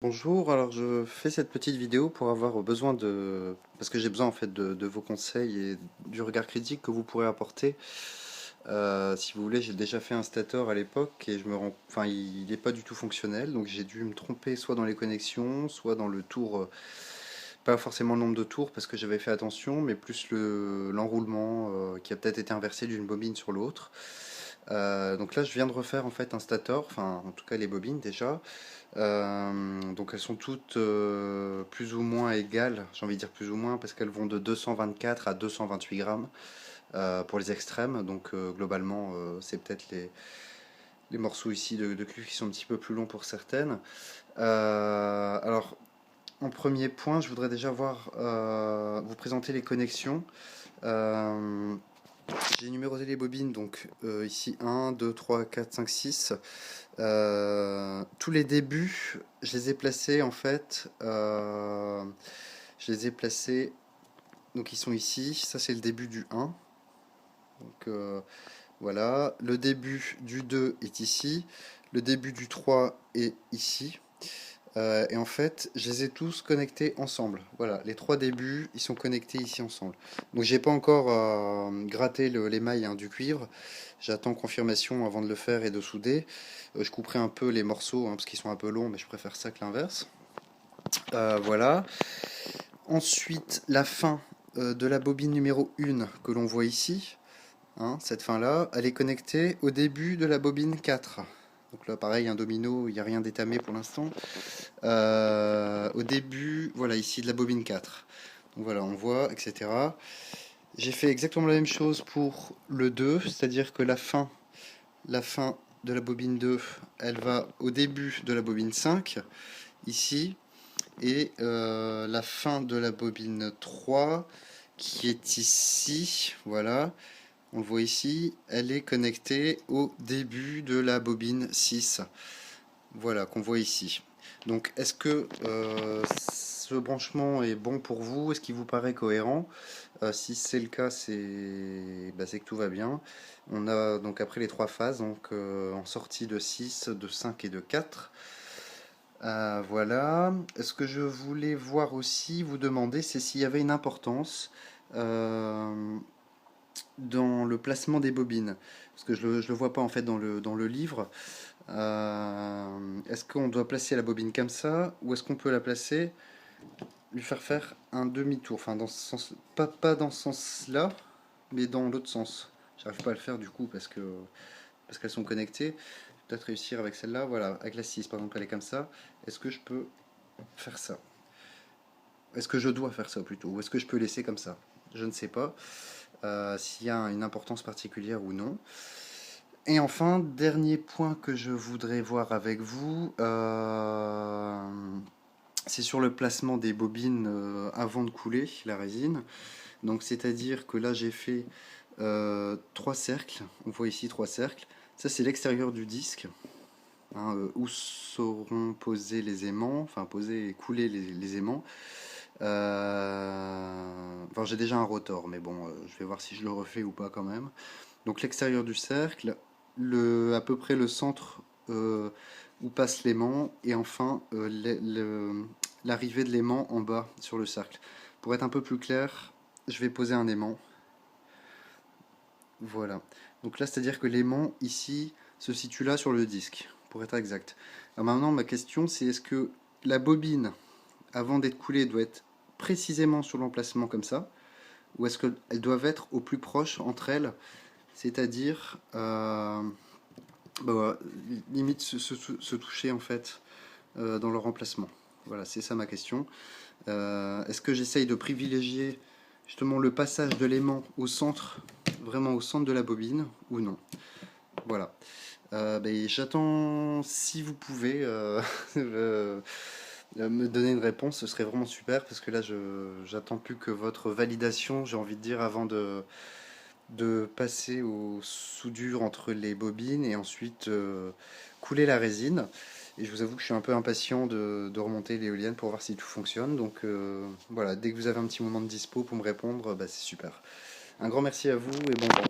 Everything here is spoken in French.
Bonjour, alors je fais cette petite vidéo pour avoir besoin de... parce que j'ai besoin en fait de vos conseils et du regard critique que vous pourrez apporter. Si vous voulez, j'ai déjà fait un stator à l'époque et enfin, il n'est pas du tout fonctionnel, donc j'ai dû me tromper soit dans les connexions, soit dans le tour, pas forcément le nombre de tours parce que j'avais fait attention, mais plus l'enroulement qui a peut-être été inversé d'une bobine sur l'autre. Donc là, je viens de refaire en fait un stator, enfin en tout cas les bobines déjà. Donc elles sont toutes plus ou moins égales, j'ai envie de dire plus ou moins, parce qu'elles vont de 224 à 228 grammes pour les extrêmes. Donc globalement, c'est peut-être les morceaux ici de cuivre qui sont un petit peu plus longs pour certaines. Alors, en premier point, je voudrais déjà vous présenter les connexions. Euh, j'ai numéroté les bobines, donc ici 1, 2, 3, 4, 5, 6. Tous les débuts, je les ai placés en fait. Je les ai placés, donc ils sont ici. Ça, c'est le début du 1. Donc voilà. Le début du 2 est ici. Le début du 3 est ici. Et en fait, je les ai tous connectés ensemble. Voilà, les trois débuts, ils sont connectés ici ensemble. Donc j'ai pas encore gratté l'émail du cuivre. J'attends confirmation avant de le faire et de souder. Je couperai un peu les morceaux parce qu'ils sont un peu longs, mais je préfère ça que l'inverse. Voilà. Ensuite, la fin de la bobine numéro 1 que l'on voit ici. Cette fin-là, elle est connectée au début de la bobine 4. Donc là, pareil, un domino, il n'y a rien d'étamé pour l'instant. Au début, voilà, ici de la bobine 4. Donc voilà, on voit, etc. J'ai fait exactement la même chose pour le 2, c'est-à-dire que la fin de la bobine 2, elle va au début de la bobine 5, ici, et la fin de la bobine 3, qui est ici, voilà, on le voit ici, elle est connectée au début de la bobine 6. Voilà, qu'on voit ici. Donc, est-ce que ce branchement est bon pour vous? Est-ce qu'il vous paraît cohérent? Si c'est le cas, c'est que tout va bien. On a donc après les trois phases, donc en sortie de 6, de 5 et de 4. Voilà. Ce que je voulais voir aussi, vous demander, c'est s'il y avait une importance euh, dans le placement des bobines. Parce que je le vois pas en fait dans le livre. Est-ce qu'on doit placer la bobine comme ça ou est-ce qu'on peut la placer, lui faire un demi-tour, enfin dans ce sens, pas dans ce sens-là, mais dans l'autre sens. J'arrive pas à le faire du coup parce qu'elles sont connectées. Peut-être réussir avec celle-là, voilà, avec la 6 par exemple, elle est comme ça. Est-ce que je peux faire ça? Est-ce que je dois faire ça plutôt? Ou est-ce que je peux laisser comme ça? Je ne sais pas s'il y a une importance particulière ou non. Et enfin, dernier point que je voudrais voir avec vous, c'est sur le placement des bobines avant de couler la résine. Donc c'est-à-dire que là j'ai fait trois cercles, on voit ici trois cercles. Ça c'est l'extérieur du disque, où seront posés les aimants, enfin posés et coulés les aimants. Enfin j'ai déjà un rotor, mais bon, je vais voir si je le refais ou pas quand même. Donc l'extérieur du cercle, à peu près le centre où passe l'aimant, et enfin l'arrivée de l'aimant en bas sur le cercle. Pour être un peu plus clair, je vais poser un aimant. Voilà. Donc là, c'est-à-dire que l'aimant ici se situe là sur le disque, pour être exact. Alors maintenant, ma question, c'est est-ce que la bobine, avant d'être coulée, doit être précisément sur l'emplacement comme ça, ou est-ce qu'elles doivent être au plus proche entre elles, c'est-à-dire bah voilà, limite se toucher en fait dans leur emplacement. Voilà, c'est ça ma question. Est-ce que j'essaye de privilégier justement le passage de l'aimant au centre, vraiment au centre de la bobine, ou non? Voilà. J'attends, si vous pouvez, me donner une réponse, ce serait vraiment super, parce que là, j'attends plus que votre validation, j'ai envie de dire, avant de passer au soudure entre les bobines et ensuite couler la résine. Et je vous avoue que je suis un peu impatient de remonter l'éolienne pour voir si tout fonctionne. Donc voilà, dès que vous avez un petit moment de dispo pour me répondre, c'est super. Un grand merci à vous et bon vent.